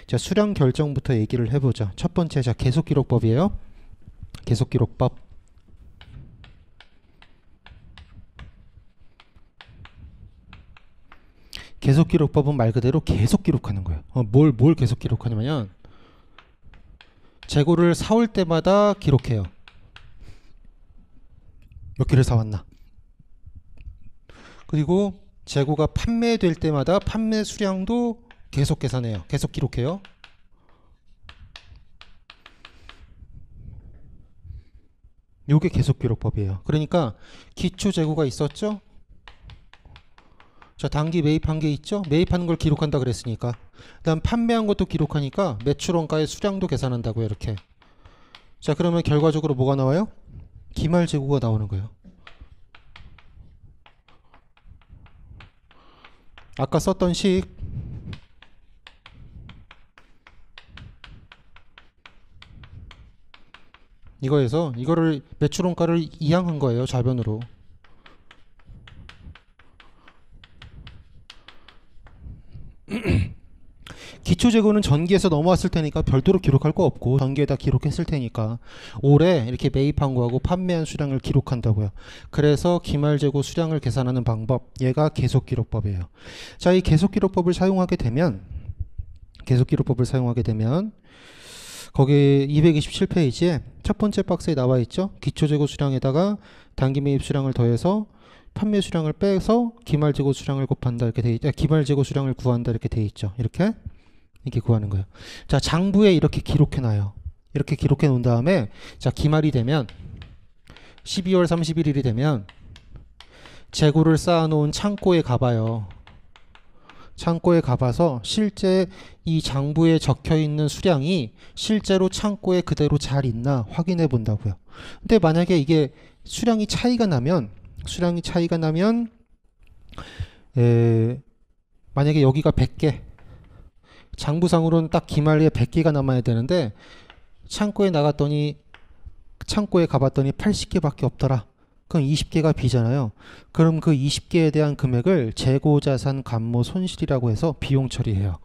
자, 수량 결정부터 얘기를 해보자. 첫 번째, 자, 계속기록법이에요. 계속기록법. 계속기록법은 말 그대로 계속 기록하는 거예요. 뭘 계속 기록하냐면 재고를 사올 때마다 기록해요. 몇 개를 사왔나. 그리고 재고가 판매될 때마다 판매 수량도 계속 계산해요. 계속 기록해요. 요게 계속기록법이에요. 그러니까 기초 재고가 있었죠? 자, 단기 매입한 게 있죠? 매입하는 걸 기록한다 그랬으니까. 그다음 판매한 것도 기록하니까 매출원가의 수량도 계산한다고요. 이렇게. 자, 그러면 결과적으로 뭐가 나와요? 기말 재고가 나오는 거예요. 아까 썼던 식 이거에서 이거를 매출원가를 이항한 거예요. 좌변으로. 기초재고는 전기에서 넘어왔을 테니까 별도로 기록할 거 없고 전기에다 기록했을 테니까 올해 이렇게 매입한 거하고 판매한 수량을 기록한다고요. 그래서 기말재고 수량을 계산하는 방법, 얘가 계속기록법이에요. 자, 이 계속기록법을 사용하게 되면 거기 227페이지에 첫 번째 박스에 나와 있죠. 기초재고 수량에다가 단기 매입 수량을 더해서 판매 수량을 빼서 기말재고 수량을 곱한다 이렇게 돼 있죠. 기말재고 수량을 구한다 이렇게 돼 있죠. 이렇게 구하는 거예요. 자, 장부에 이렇게 기록해 놔요. 이렇게 기록해 놓은 다음에 자, 기말이 되면 12월 31일이 되면 재고를 쌓아 놓은 창고에 가봐요. 창고에 가봐서 실제 이 장부에 적혀 있는 수량이 실제로 창고에 그대로 잘 있나 확인해 본다고요. 근데 만약에 이게 수량이 차이가 나면 만약에 여기가 100개, 장부상으로는 딱 기말에 100개가 남아야 되는데 창고에 나갔더니 창고에 가봤더니 80개밖에 없더라. 그럼 20개가 비잖아요. 그럼 그 20개에 대한 금액을 재고자산 감모 손실이라고 해서 비용 처리해요.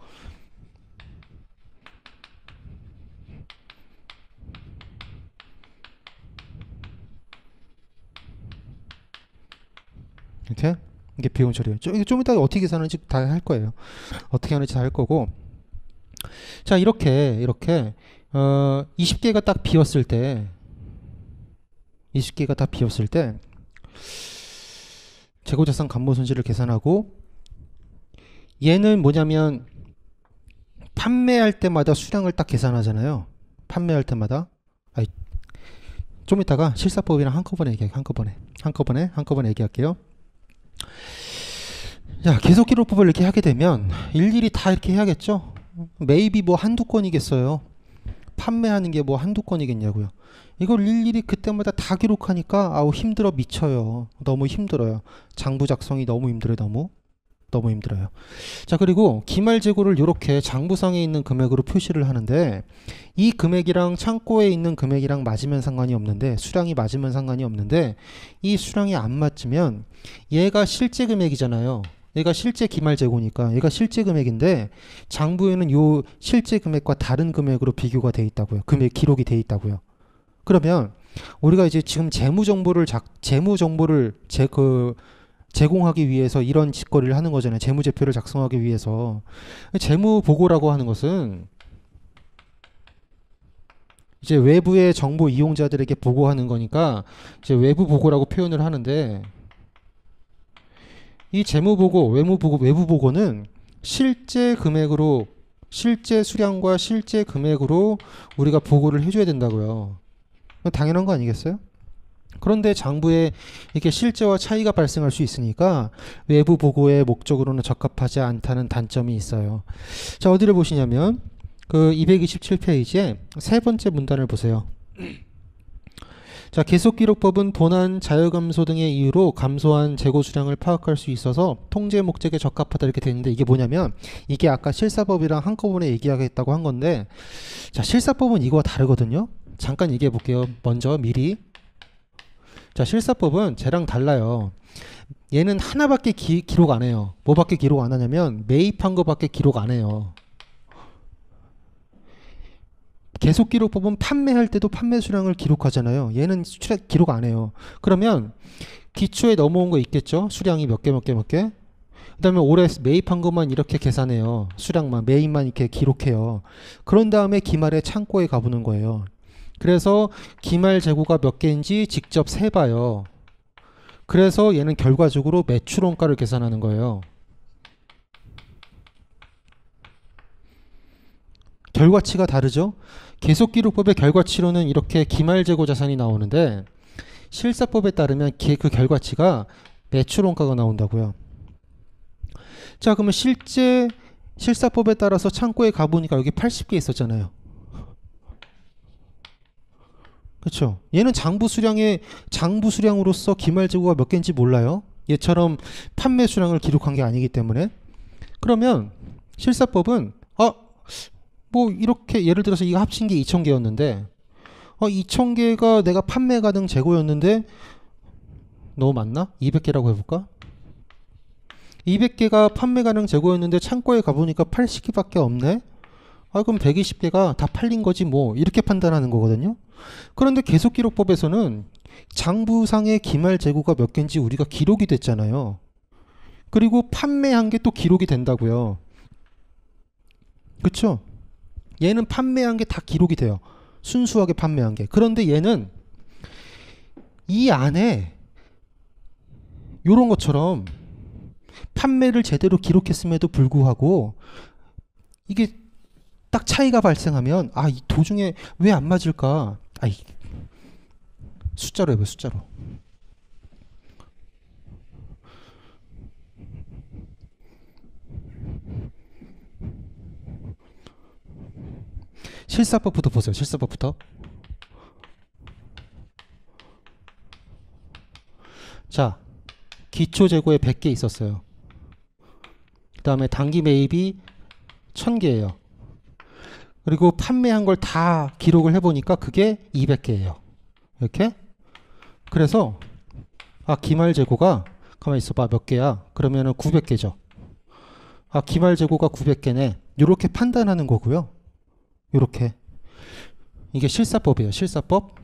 이렇게 이게 비용 처리예요. 좀 이따 어떻게 계산하는지 다 할 거예요. 어떻게 하는지 다 할 거고. 자, 이렇게 20개가 딱 비었을 때 20개가 다 비었을 때 재고자산 감모 손실을 계산하고, 얘는 뭐냐면 판매할 때마다 수량을 딱 계산하잖아요. 판매할 때마다. 좀 이따가 실사법이랑 한꺼번에 얘기할게요. 자, 계속기록법을 이렇게 하게 되면 일일이 다 이렇게 해야겠죠. 매입이 뭐 한두 건이겠어요. 판매하는 게 뭐 한두 건이겠냐고요. 이걸 일일이 그때마다 다 기록하니까 아우 힘들어 미쳐요. 너무 힘들어요. 장부 작성이 너무 힘들어요. 너무 힘들어요. 자, 그리고 기말재고를 이렇게 장부상에 있는 금액으로 표시를 하는데 이 금액이랑 창고에 있는 금액이랑 맞으면 상관이 없는데, 수량이 맞으면 상관이 없는데, 이 수량이 안 맞으면 얘가 실제 금액이잖아요. 얘가 실제 기말재고니까 얘가 실제 금액인데 장부에는 요 실제 금액과 다른 금액으로 비교가 돼 있다고요. 금액 기록이 돼 있다고요. 그러면 우리가 이제 지금 재무 정보를 제공하기 위해서 이런 짓거리를 하는 거잖아요. 재무제표를 작성하기 위해서. 재무보고라고 하는 것은 이제 외부의 정보 이용자들에게 보고하는 거니까 이제 외부 보고라고 표현을 하는데, 이 재무보고, 외부보고는 실제 금액으로, 실제 수량과 실제 금액으로 우리가 보고를 해줘야 된다고요. 당연한 거 아니겠어요? 그런데 장부에 이렇게 실제와 차이가 발생할 수 있으니까 외부 보고의 목적으로는 적합하지 않다는 단점이 있어요. 자, 어디를 보시냐면 그 227페이지에 세 번째 문단을 보세요. 자, 계속기록법은 도난, 자율감소 등의 이유로 감소한 재고 수량을 파악할 수 있어서 통제 목적에 적합하다 이렇게 되는데, 이게 뭐냐면 이게 아까 실사법이랑 한꺼번에 얘기하겠다고 한 건데, 자, 실사법은 이거와 다르거든요. 잠깐 얘기해 볼게요. 먼저 미리. 자, 실사법은 쟤랑 달라요. 얘는 하나밖에 기록 안 해요. 뭐밖에 기록 안 하냐면 매입한 거밖에 기록 안 해요. 계속 기록법은 판매할 때도 판매 수량을 기록하잖아요. 얘는 기록 안 해요. 그러면 기초에 넘어온 거 있겠죠? 수량이 몇 개. 그 다음에 올해 매입한 것만 이렇게 계산해요. 수량만, 매입만 이렇게 기록해요. 그런 다음에 기말에 창고에 가보는 거예요. 그래서 기말 재고가 몇 개인지 직접 세봐요. 그래서 얘는 결과적으로 매출 원가를 계산하는 거예요. 결과치가 다르죠? 계속기록법의 결과치로는 이렇게 기말 재고 자산이 나오는데 실사법에 따르면 그 결과치가 매출 원가가 나온다고요. 자, 그러면 실제 실사법에 따라서 창고에 가보니까 여기 80개 있었잖아요. 그렇죠? 얘는 장부 수량으로서 기말 재고가 몇 개인지 몰라요. 얘처럼 판매 수량을 기록한 게 아니기 때문에. 그러면 실사법은 뭐 이렇게 예를 들어서 이거 합친 게 2,000개였는데 2,000개가 내가 판매 가능 재고였는데 너무 많나? 200개라고 해볼까? 200개가 판매 가능 재고였는데 창고에 가보니까 80개밖에 없네? 그럼 120개가 다 팔린 거지 뭐 이렇게 판단하는 거거든요. 그런데 계속기록법에서는 장부상의 기말 재고가 몇 개인지 우리가 기록이 됐잖아요. 그리고 판매한 게 또 기록이 된다고요. 그쵸? 얘는 판매한 게 다 기록이 돼요. 순수하게 판매한 게. 그런데 얘는 이 안에 요런 것처럼 판매를 제대로 기록했음에도 불구하고 이게 딱 차이가 발생하면 이 도중에 왜 안 맞을까? 숫자로 해봐요. 숫자로. 실사법부터 보세요. 실사법부터. 자, 기초 재고에 100개 있었어요. 그 다음에 단기 매입이 1000개예요. 그리고 판매한 걸 다 기록을 해보니까 그게 200개예요. 이렇게. 그래서 기말 재고가 가만히 있어봐. 몇 개야? 그러면은 900개죠. 기말 재고가 900개네. 이렇게 판단하는 거고요. 이렇게. 이게 실사법이에요. 실사법.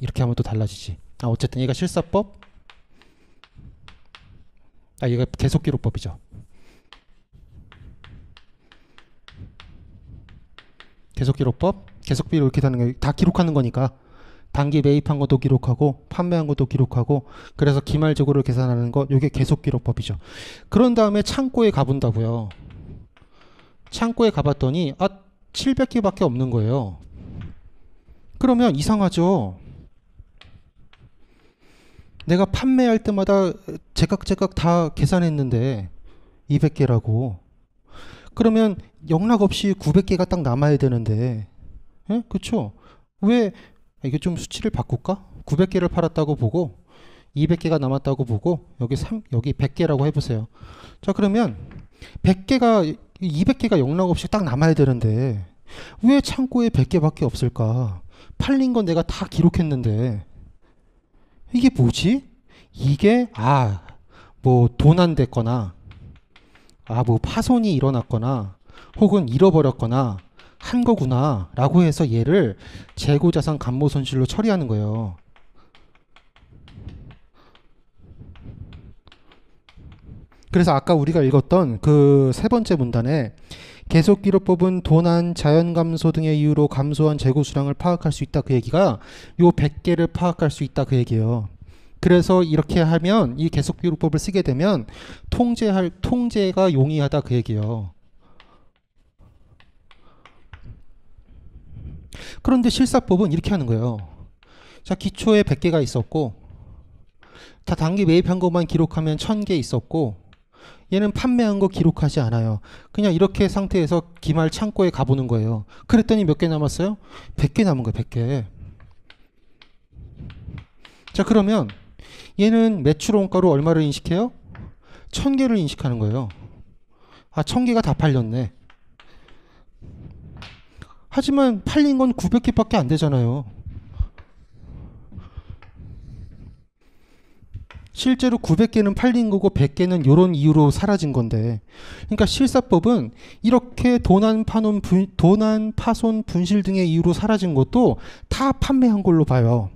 이렇게 하면 또 달라지지. 어쨌든 얘가 실사법. 얘가 계속기록법이죠. 계속기록법. 계속비로 이렇게 되는 거 다 기록하는 거니까 단기 매입한 것도 기록하고 판매한 것도 기록하고 그래서 기말 재고를 계산하는 거 이게 계속기록법이죠. 그런 다음에 창고에 가본다고요. 창고에 가봤더니 700개밖에 없는 거예요. 그러면 이상하죠. 내가 판매할 때마다 제각 다 계산했는데 200개라고. 그러면 영락 없이 900개가 딱 남아야 되는데, 그쵸? 왜 이게 좀 수치를 바꿀까? 900개를 팔았다고 보고 200개가 남았다고 보고 여기 100개라고 해보세요. 자, 그러면 200개가 영락 없이 딱 남아야 되는데 왜 창고에 100개밖에 없을까? 팔린 건 내가 다 기록했는데 이게 뭐지? 이게 뭐 돈 안 됐거나 뭐 파손이 일어났거나 혹은 잃어버렸거나 한 거구나 라고 해서 얘를 재고자산 감모손실로 처리하는 거예요. 그래서 아까 우리가 읽었던 그 세 번째 문단에 계속기록법은 도난, 자연감소 등의 이유로 감소한 재고 수량을 파악할 수 있다 그 얘기가 요 100개를 파악할 수 있다 그 얘기예요. 그래서 이렇게 하면 이 계속기록법을 쓰게 되면 통제가 용이하다 그 얘기예요. 그런데 실사법은 이렇게 하는 거예요. 자, 기초에 100개가 있었고 다 단기 매입한 것만 기록하면 1000개 있었고 얘는 판매한 거 기록하지 않아요. 그냥 이렇게 상태에서 기말 창고에 가보는 거예요. 그랬더니 몇 개 남았어요? 100개 남은 거예요. 100개. 자, 그러면 얘는 매출 원가로 얼마를 인식해요? 1000개를 인식하는 거예요. 1000개가 다 팔렸네. 하지만 팔린 건 900개밖에 안 되잖아요. 실제로 900개는 팔린 거고 100개는 이런 이유로 사라진 건데, 그러니까 실사법은 이렇게 도난, 파손, 분실 등의 이유로 사라진 것도 다 판매한 걸로 봐요.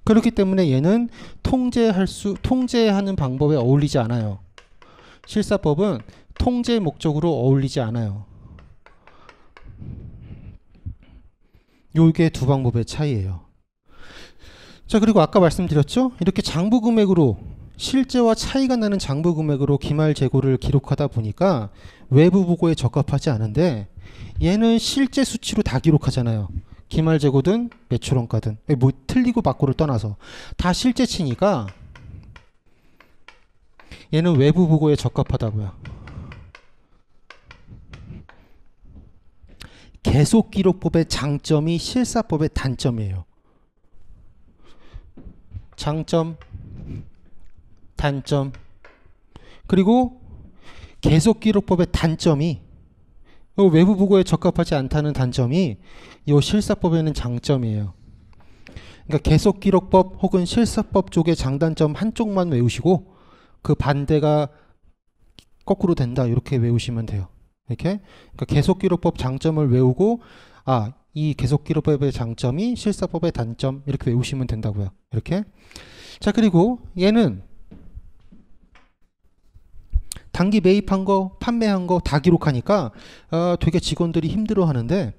그렇기 때문에 얘는 통제하는 방법에 어울리지 않아요. 실사법은 통제 목적으로 어울리지 않아요. 요게 두 방법의 차이예요. 자, 그리고 아까 말씀드렸죠? 이렇게 장부 금액으로 실제와 차이가 나는 장부 금액으로 기말 재고를 기록하다 보니까 외부 보고에 적합하지 않은데, 얘는 실제 수치로 다 기록하잖아요. 기말 재고든 매출원가든 뭐 틀리고 맞고를 떠나서 다 실제치니까 얘는 외부 보고에 적합하다고요. 계속기록법의 장점이 실사법의 단점이에요. 장점, 단점. 그리고 계속기록법의 단점이 외부 보고에 적합하지 않다는 단점이 이 실사법에는 장점이에요. 그러니까 계속기록법 혹은 실사법 쪽의 장단점 한쪽만 외우시고 그 반대가 거꾸로 된다 이렇게 외우시면 돼요. 이렇게. 그러니까 계속기록법 장점을 외우고 이 계속기록법의 장점이 실사법의 단점 이렇게 외우시면 된다고요. 이렇게. 자, 그리고 얘는 단기 매입한 거, 판매한 거 다 기록하니까 되게 직원들이 힘들어 하는데,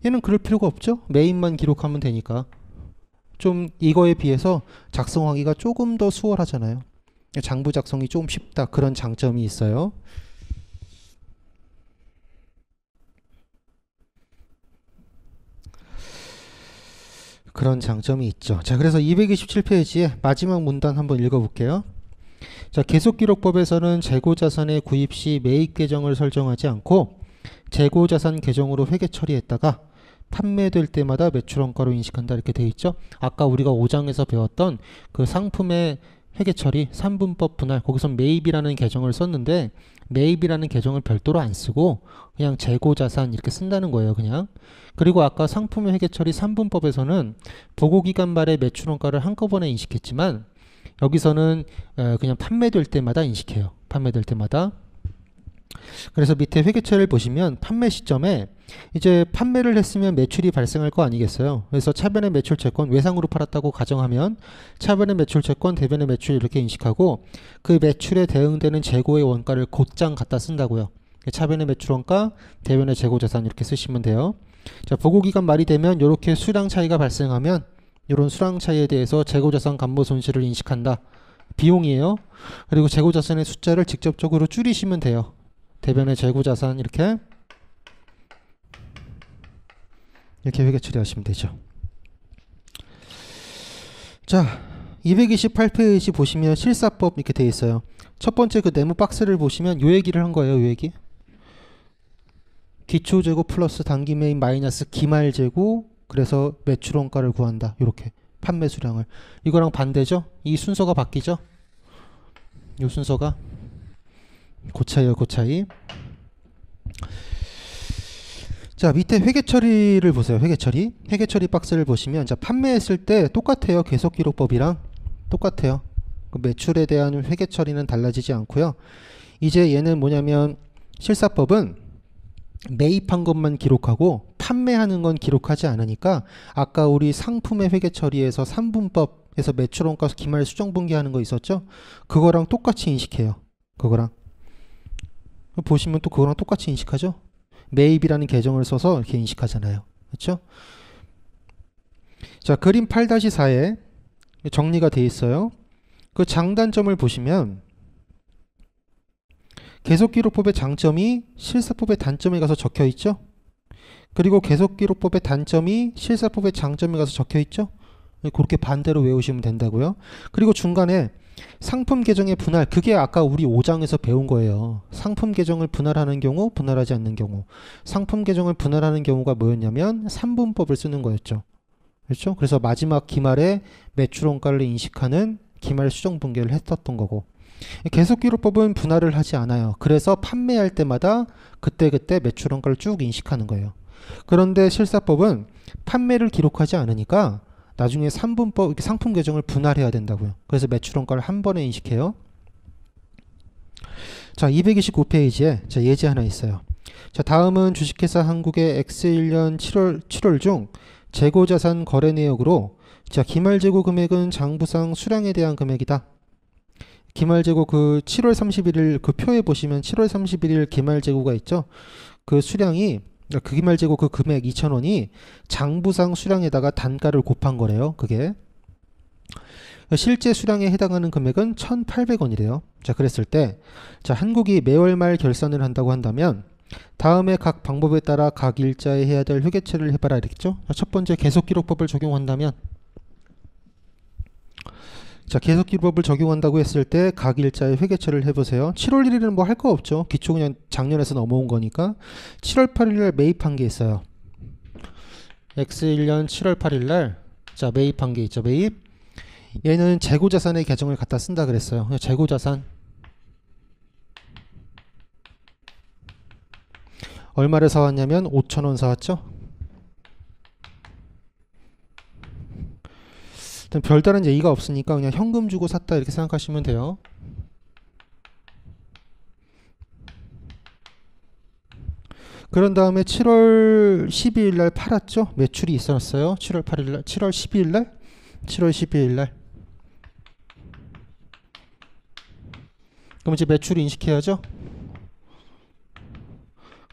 얘는 그럴 필요가 없죠. 매입만 기록하면 되니까. 좀 이거에 비해서 작성하기가 조금 더 수월하잖아요. 장부 작성이 좀 쉽다. 그런 장점이 있어요. 그런 장점이 있죠. 자, 그래서 227페이지에 마지막 문단 한번 읽어볼게요. 자, 계속기록법에서는 재고자산의 구입 시 매입 계정을 설정하지 않고 재고자산 계정으로 회계 처리했다가 판매될 때마다 매출원가로 인식한다 이렇게 돼 있죠. 아까 우리가 5장에서 배웠던 그 상품의 회계 처리 3분법 분할, 거기서 매입이라는 계정을 썼는데 매입이라는 계정을 별도로 안 쓰고 그냥 재고자산 이렇게 쓴다는 거예요. 그냥. 그리고 아까 상품의 회계 처리 3분법에서는 보고기간 말에 매출원가를 한꺼번에 인식했지만 여기서는 그냥 판매될 때마다 인식해요. 판매될 때마다. 그래서 밑에 회계처리를 보시면 판매 시점에 이제 판매를 했으면 매출이 발생할 거 아니겠어요. 그래서 차변의 매출 채권 외상으로 팔았다고 가정하면 차변의 매출 채권, 대변의 매출 이렇게 인식하고 그 매출에 대응되는 재고의 원가를 곧장 갖다 쓴다고요. 차변의 매출 원가, 대변의 재고자산 이렇게 쓰시면 돼요. 자, 보고기간 말이 되면 이렇게 수량 차이가 발생하면 이런 수량 차이에 대해서 재고자산 감모 손실을 인식한다. 비용이에요. 그리고 재고자산의 숫자를 직접적으로 줄이시면 돼요. 대변의 재고자산 이렇게 회계 처리하시면 되죠. 자, 228페이지 보시면 실사법 이렇게 돼 있어요. 첫 번째 그 네모 박스를 보시면 요 얘기를 한 거예요. 요 얘기. 기초재고 플러스 단기 매입 마이너스 기말재고, 그래서 매출원가를 구한다. 이렇게 판매 수량을. 이거랑 반대죠. 이 순서가 바뀌죠. 이 순서가 그 차이요, 그 차이. 자, 밑에 회계처리를 보세요. 회계처리 박스를 보시면, 자, 판매했을 때 똑같아요. 계속기록법이랑 똑같아요. 그 매출에 대한 회계처리는 달라지지 않고요. 이제 얘는 뭐냐면 실사법은 매입한 것만 기록하고 판매하는 건 기록하지 않으니까 아까 우리 상품의 회계처리에서 3분법에서 매출원가 기말 수정분기하는 거 있었죠? 그거랑 똑같이 인식해요. 그거랑 보시면 또 그거랑 똑같이 인식하죠? 매입이라는 계정을 써서 이렇게 인식하잖아요. 그렇죠? 자, 그림 8-4에 정리가 되어 있어요. 그 장단점을 보시면 계속기록법의 장점이 실사법의 단점에 가서 적혀 있죠. 그리고 계속기록법의 단점이 실사법의 장점에 가서 적혀 있죠. 그렇게 반대로 외우시면 된다고요. 그리고 중간에 상품 계정의 분할, 그게 아까 우리 5장에서 배운 거예요. 상품 계정을 분할하는 경우, 분할하지 않는 경우. 상품 계정을 분할하는 경우가 뭐였냐면 3분법을 쓰는 거였죠. 그렇죠? 그래서 마지막 기말에 매출원가를 인식하는 기말 수정 분기를 했었던 거고, 계속기록법은 분할을 하지 않아요. 그래서 판매할 때마다 그때그때 매출원가를 쭉 인식하는 거예요. 그런데 실사법은 판매를 기록하지 않으니까 나중에 3분법 이렇게 상품 계정을 분할해야 된다고요. 그래서 매출원가를 한 번에 인식해요. 자, 229페이지에 자, 예제 하나 있어요. 자, 다음은 주식회사 한국의 X1년 7월 중 재고자산 거래 내역으로 자, 기말재고 금액은 장부상 수량에 대한 금액이다. 기말재고 그 7월 31일 그 표에 보시면 7월 31일 기말재고가 있죠. 그 수량이 그 기말재고 그 금액 2,000원이 장부상 수량에다가 단가를 곱한 거래요. 그게 실제 수량에 해당하는 금액은 1,800원이래요. 자, 그랬을 때 자, 한국이 매월 말 결산을 한다고 한다면 다음에 각 방법에 따라 각 일자에 해야 될 회계처리를 해봐라 이랬죠. 자, 첫 번째 계속기록법을 적용한다면 자, 계속기록법을 적용한다고 했을 때 각 일자에 회계처리를 해보세요. 7월 1일은 뭐 할 거 없죠. 기초 그냥 작년에서 넘어온 거니까 7월 8일날 매입한 게 있어요. X1년 7월 8일날 자, 매입한 게 있죠. 매입. 얘는 재고자산의 계정을 갖다 쓴다 그랬어요. 재고자산 얼마를 사왔냐면 5,000원 사왔죠. 일단 별다른 예의가 없으니까 그냥 현금 주고 샀다 이렇게 생각하시면 돼요. 그런 다음에 7월 12일 날 팔았죠. 매출이 있었어요. 7월 8일 날, 7월 12일 날, 7월 12일 날. 그럼 이제 매출을 인식해야죠.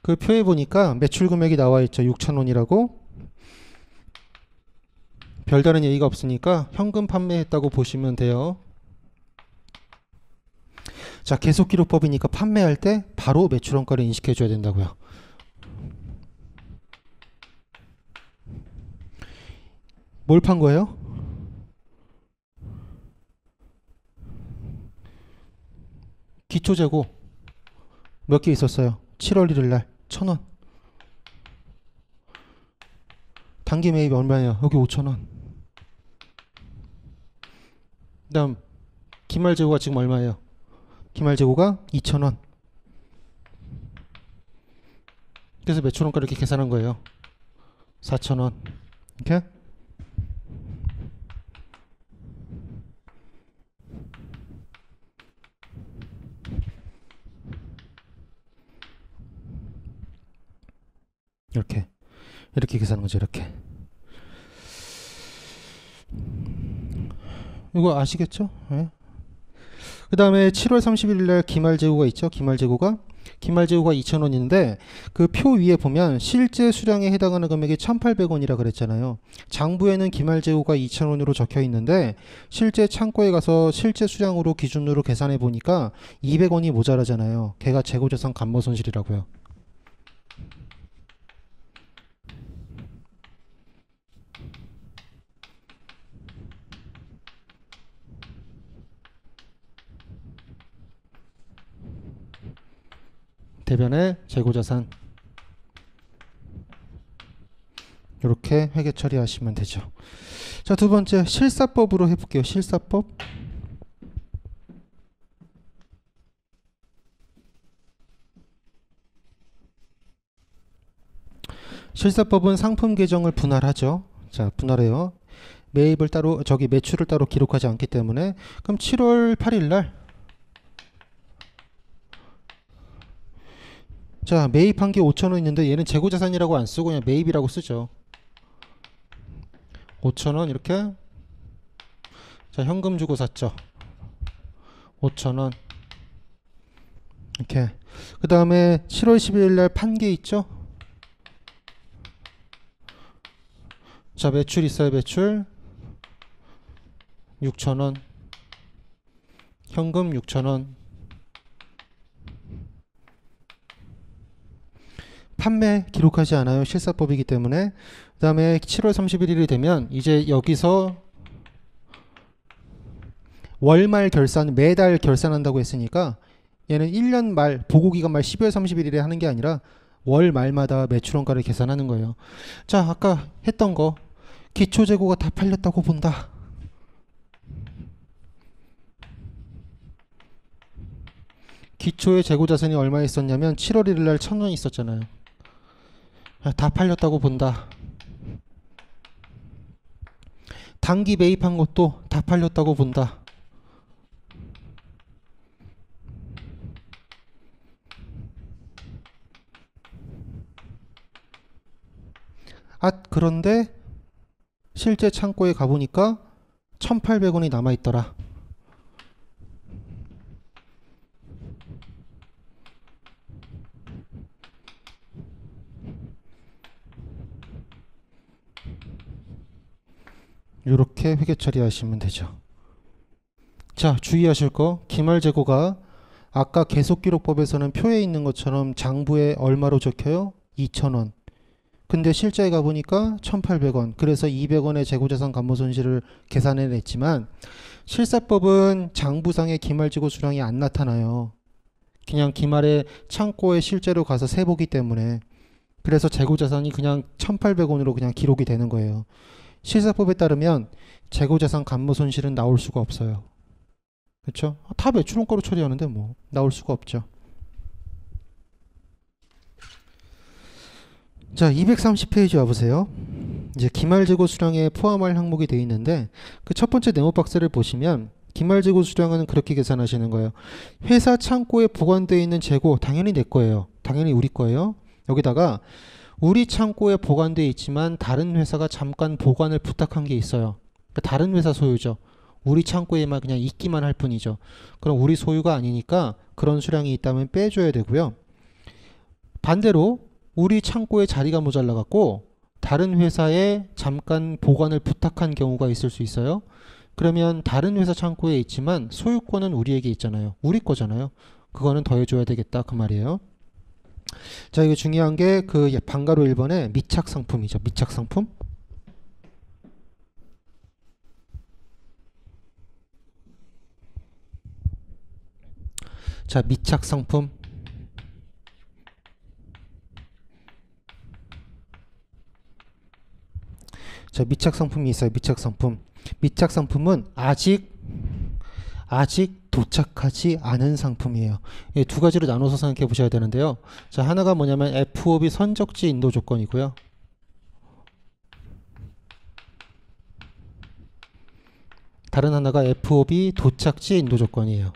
그 표에 보니까 매출 금액이 나와 있죠. 6,000원이라고. 별다른 예의가 없으니까 현금 판매했다고 보시면 돼요. 자, 계속기록법이니까 판매할 때 바로 매출원가를 인식해 줘야 된다고요. 뭘 판 거예요? 기초재고 몇 개 있었어요? 7월 1일 날 1,000원. 단기 매입이 얼마예요? 여기 5,000원. 그 다음 기말재고가 지금 얼마예요? 기말재고가 2,000원. 그래서 매출원가 이렇게 계산한 거예요. 4,000원. 이렇게. 이렇게 계산한 거죠. 이렇게. 이거 아시겠죠? 네. 그 다음에 7월 31일 날 기말재고가 있죠. 기말재고가 2,000원인데 그 표 위에 보면 실제 수량에 해당하는 금액이 1,800원이라 그랬잖아요. 장부에는 기말재고가 2,000원으로 적혀 있는데 실제 창고에 가서 실제 수량으로 기준으로 계산해 보니까 200원이 모자라잖아요. 걔가 재고자산 감모손실이라고요. 대변의 재고자산 이렇게 회계 처리하시면 되죠. 자, 두 번째 실사법으로 해볼게요. 실사법. 실사법은 상품 계정을 분할하죠. 자, 분할해요. 매입을 따로 매출을 따로 기록하지 않기 때문에 그럼 7월 8일 날 자, 매입한 게 5,000원 있는데 얘는 재고자산이라고 안 쓰고 그냥 매입이라고 쓰죠. 5,000원 이렇게. 자, 현금 주고 샀죠. 5,000원 이렇게. 그 다음에 7월 12일 날 판 게 있죠. 자, 매출 있어요. 매출 6,000원. 현금 6,000원. 판매 기록하지 않아요. 실사법이기 때문에. 그 다음에 7월 31일이 되면 이제 여기서 월말 결산, 매달 결산한다고 했으니까 얘는 1년 말, 보고기간 말 12월 31일에 하는 게 아니라 월 말마다 매출원가를 계산하는 거예요. 자, 아까 했던 거 기초재고가 다 팔렸다고 본다. 기초의 재고자산이 얼마 있었냐면 7월 1일 날 1,000원 있었잖아요. 다 팔렸다고 본다. 단기 매입한 것도 다 팔렸다고 본다. 그런데 실제 창고에 가보니까 1,800원이 남아있더라. 이렇게 회계 처리하시면 되죠. 자, 주의하실 거, 기말재고가 아까 계속기록법에서는 표에 있는 것처럼 장부에 얼마로 적혀요? 2,000원. 근데 실제에 가보니까 1,800원. 그래서 200원의 재고자산 감모손실을 계산해냈지만 실사법은 장부상의 기말재고 수량이 안 나타나요. 그냥 기말에 창고에 실제로 가서 세보기 때문에. 그래서 재고자산이 그냥 1,800원으로 그냥 기록이 되는 거예요. 실사법에 따르면 재고자산 감모손실은 나올 수가 없어요. 그렇죠? 다 매출원가로 처리하는데 뭐 나올 수가 없죠. 자, 230페이지 와보세요. 이제 기말재고 수량에 포함할 항목이 되어 있는데 그 첫 번째 네모 박스를 보시면 기말재고 수량은 그렇게 계산하시는 거예요. 회사 창고에 보관되어 있는 재고 당연히 내 거예요. 당연히 우리 거예요. 여기다가 우리 창고에 보관되어 있지만 다른 회사가 잠깐 보관을 부탁한 게 있어요. 그러니까 다른 회사 소유죠. 우리 창고에만 그냥 있기만 할 뿐이죠. 그럼 우리 소유가 아니니까 그런 수량이 있다면 빼줘야 되고요. 반대로 우리 창고에 자리가 모자라 갖고 다른 회사에 잠깐 보관을 부탁한 경우가 있을 수 있어요. 그러면 다른 회사 창고에 있지만 소유권은 우리에게 있잖아요. 우리 거잖아요. 그거는 더해줘야 되겠다 그 말이에요. 자, 이게 중요한 게 그 방가로 1번의 미착상품이죠. 미착상품. 자, 미착상품. 자, 미착상품이 있어요. 미착상품. 미착상품은 아직 도착하지 않은 상품이에요. 두 가지로 나눠서 생각해 보셔야 되는데요. 자, 하나가 뭐냐면 FOB 선적지 인도 조건이고요. 다른 하나가 FOB 도착지 인도 조건이에요.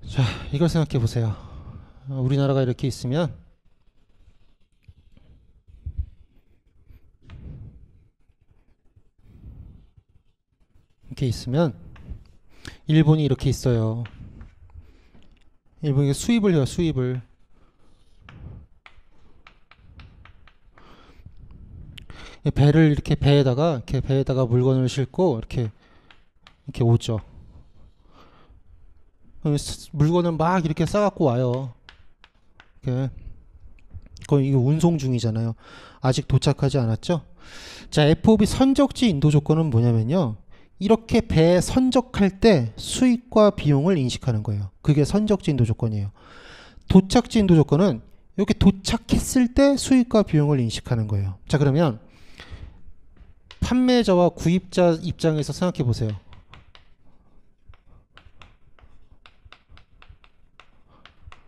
자, 이걸 생각해 보세요. 우리나라가 이렇게 있으면 일본이 이렇게 있어요. 일본이 수입을 해요. 수입을. 배를 이렇게 배에다가 물건을 싣고 이렇게 오죠. 물건을 막 이렇게 싸갖고 와요. 이게 운송 중이잖아요. 아직 도착하지 않았죠? 자, FOB 선적지 인도 조건은 뭐냐면요. 이렇게 배에 선적할 때 수익과 비용을 인식하는 거예요. 그게 선적지 인도 조건이에요. 도착지 인도 조건은 이렇게 도착했을 때 수익과 비용을 인식하는 거예요. 자, 그러면 판매자와 구입자 입장에서 생각해 보세요.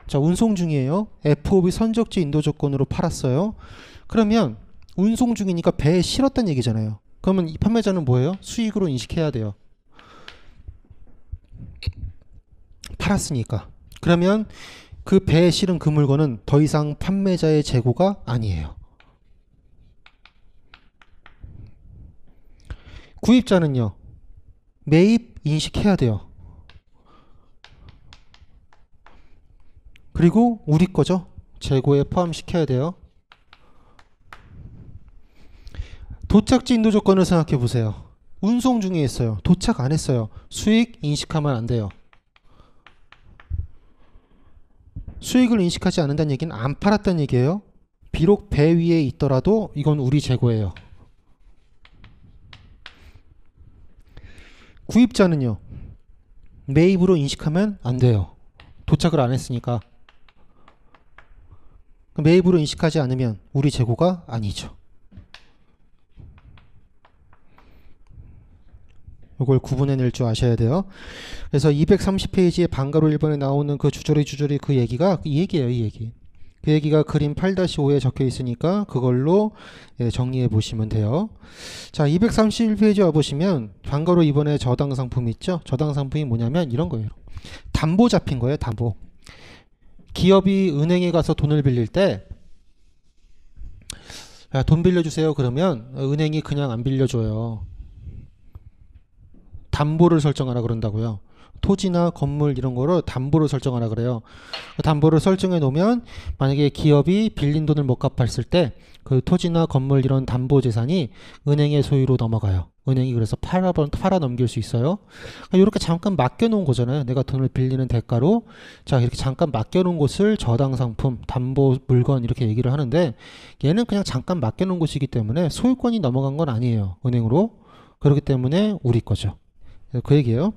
자, 운송 중이에요. FOB 선적지 인도 조건으로 팔았어요. 그러면 운송 중이니까 배에 실었다는 얘기잖아요. 그러면 이 판매자는 뭐예요? 수익으로 인식해야 돼요. 팔았으니까. 그러면 그 배에 실은 그 물건은 더 이상 판매자의 재고가 아니에요. 구입자는요. 매입 인식해야 돼요. 그리고 우리 거죠. 재고에 포함시켜야 돼요. 도착지 인도 조건을 생각해 보세요. 운송 중에 있어요. 도착 안 했어요. 수익 인식하면 안 돼요. 수익을 인식하지 않는다는 얘기는 안 팔았다는 얘기예요. 비록 배 위에 있더라도 이건 우리 재고예요. 구입자는요. 매입으로 인식하면 안 돼요. 도착을 안 했으니까. 매입으로 인식하지 않으면 우리 재고가 아니죠. 이걸 구분해낼 줄 아셔야 돼요. 그래서 230페이지에 방가로 1번에 나오는 그 주저리 그 얘기가 이 얘기예요. 이 얘기. 그 얘기가 그림 8-5에 적혀 있으니까 그걸로 정리해 보시면 돼요. 자, 231페이지 와보시면 반가로 이번에 저당 상품 있죠? 저당 상품이 뭐냐면 이런 거예요. 담보 잡힌 거예요. 담보. 기업이 은행에 가서 돈을 빌릴 때 돈 빌려주세요 그러면 은행이 그냥 안 빌려줘요. 담보를 설정하라 그런다고요. 토지나 건물 이런 거를 담보를 설정하라 그래요. 담보를 설정해 놓으면 만약에 기업이 빌린 돈을 못 갚았을 때 그 토지나 건물 이런 담보 재산이 은행의 소유로 넘어가요. 은행이 그래서 팔아 넘길 수 있어요. 이렇게 잠깐 맡겨 놓은 거잖아요. 내가 돈을 빌리는 대가로. 자, 이렇게 잠깐 맡겨 놓은 곳을 저당 상품, 담보 물건 이렇게 얘기를 하는데 얘는 그냥 잠깐 맡겨 놓은 곳이기 때문에 소유권이 넘어간 건 아니에요. 은행으로. 그렇기 때문에 우리 거죠. 그 얘기예요.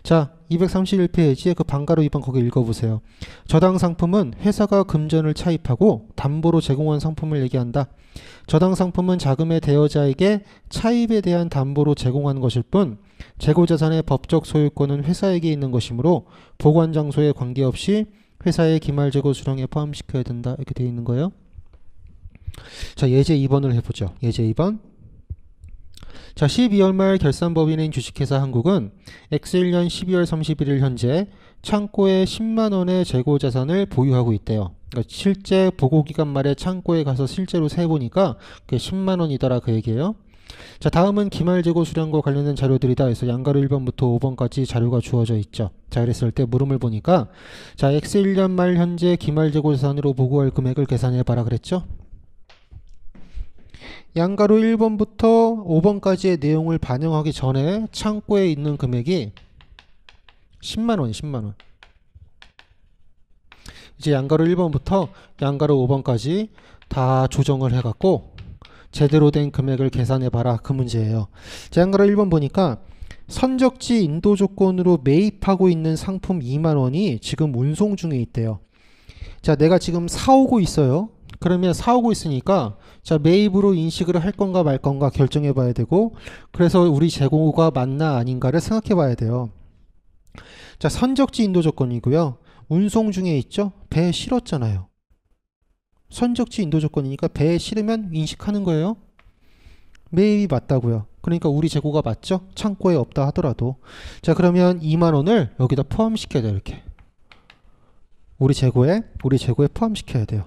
자, 231페이지에 그 방가로 2번 거기 읽어보세요. 저당 상품은 회사가 금전을 차입하고 담보로 제공한 상품을 얘기한다. 저당 상품은 자금의 대여자에게 차입에 대한 담보로 제공한 것일 뿐 재고자산의 법적 소유권은 회사에게 있는 것이므로 보관 장소에 관계없이 회사의 기말재고 수령에 포함시켜야 된다. 이렇게 되어 있는 거예요. 자, 예제 2번을 해보죠. 예제 2번. 자, 12월 말 결산법인인 주식회사 한국은 X1년 12월 31일 현재 창고에 10만원의 재고자산을 보유하고 있대요. 그러니까 실제 보고기간 말에 창고에 가서 실제로 세보니까 그게 10만원이더라 그 얘기예요. 자, 다음은 기말재고 수령과 관련된 자료들이다. 그래서 양가로 1번부터 5번까지 자료가 주어져 있죠. 자, 그랬을 때 물음을 보니까 자, X1년 말 현재 기말재고 자산으로 보고할 금액을 계산해봐라 그랬죠. 양가로 1번부터 5번까지의 내용을 반영하기 전에 창고에 있는 금액이 10만원, 10만원. 이제 양가로 1번부터 양가로 5번까지 다 조정을 해갖고 제대로 된 금액을 계산해봐라. 그 문제예요. 자, 양가로 1번 보니까 선적지 인도 조건으로 매입하고 있는 상품 2만원이 지금 운송 중에 있대요. 자, 내가 지금 사오고 있어요. 그러면 사오고 있으니까 자, 매입으로 인식을 할 건가 말 건가 결정해 봐야 되고 그래서 우리 재고가 맞나 아닌가를 생각해 봐야 돼요. 자, 선적지 인도 조건이고요. 운송 중에 있죠. 배에 실었잖아요. 선적지 인도 조건이니까 배에 실으면 인식하는 거예요. 매입이 맞다고요. 그러니까 우리 재고가 맞죠. 창고에 없다 하더라도. 자, 그러면 2만원을 여기다 포함시켜야 돼요. 이렇게 우리 재고에 포함시켜야 돼요.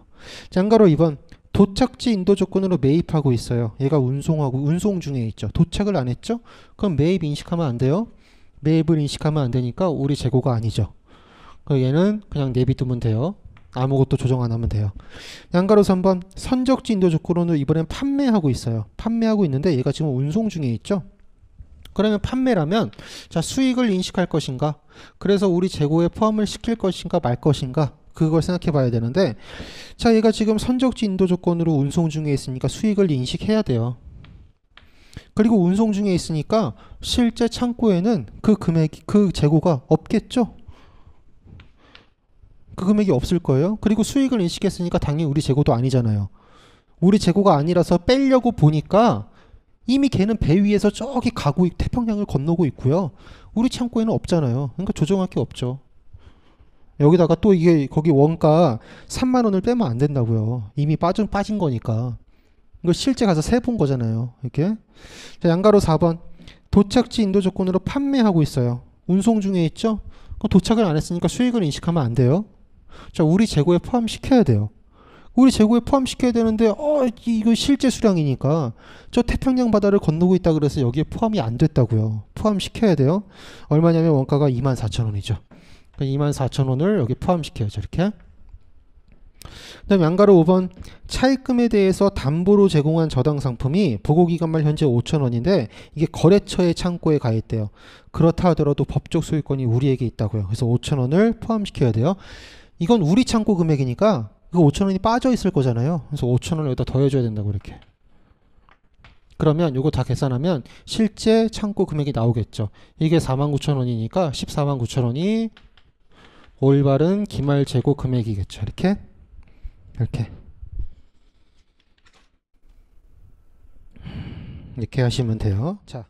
장가로 2번 도착지 인도 조건으로 매입하고 있어요. 얘가 운송 중에 있죠. 도착을 안 했죠? 그럼 매입 인식하면 안 돼요. 매입을 인식하면 안 되니까 우리 재고가 아니죠. 그럼 얘는 그냥 내비두면 돼요. 아무것도 조정 안 하면 돼요. 양가로 3번 선적지 인도 조건으로 이번엔 판매하고 있어요. 판매하고 있는데 얘가 지금 운송 중에 있죠. 그러면 판매라면 자, 수익을 인식할 것인가? 그래서 우리 재고에 포함을 시킬 것인가 말 것인가? 그걸 생각해 봐야 되는데 자, 얘가 지금 선적지 인도 조건으로 운송 중에 있으니까 수익을 인식해야 돼요. 그리고 운송 중에 있으니까 실제 창고에는 그 금액이 그 재고가 없겠죠. 그 금액이 없을 거예요. 그리고 수익을 인식했으니까 당연히 우리 재고도 아니잖아요. 우리 재고가 아니라서 빼려고 보니까 이미 걔는 배 위에서 저기 가고 태평양을 건너고 있고요. 우리 창고에는 없잖아요. 그러니까 조정할 게 없죠. 여기다가 또 이게 거기 원가 3만원을 빼면 안 된다고요. 이미 빠진 거니까. 이거 실제 가서 세본 거잖아요. 이렇게. 자, 양가로 4번 도착지 인도 조건으로 판매하고 있어요. 운송 중에 있죠. 그럼 도착을 안 했으니까 수익을 인식하면 안 돼요. 자, 우리 재고에 포함시켜야 돼요. 우리 재고에 포함시켜야 되는데 이거 실제 수량이니까 저 태평양 바다를 건너고 있다 그래서 여기에 포함이 안 됐다고요. 포함시켜야 돼요. 얼마냐면 원가가 24,000원이죠. 24,000원을 여기 포함시켜야죠. 이렇게. 그 다음에 양가로 5번 차입금에 대해서 담보로 제공한 저당 상품이 보고기간 말 현재 5,000원인데 이게 거래처의 창고에 가 있대요. 그렇다 하더라도 법적 소유권이 우리에게 있다고요. 그래서 5,000원을 포함시켜야 돼요. 이건 우리 창고 금액이니까 그 5,000원이 빠져 있을 거잖아요. 그래서 5,000원을 여기다 더해줘야 된다고 이렇게. 그러면 이거 다 계산하면 실제 창고 금액이 나오겠죠. 이게 49,000원이니까 149,000원이 올바른 기말 재고 금액이겠죠. 이렇게 하시면 돼요. 자.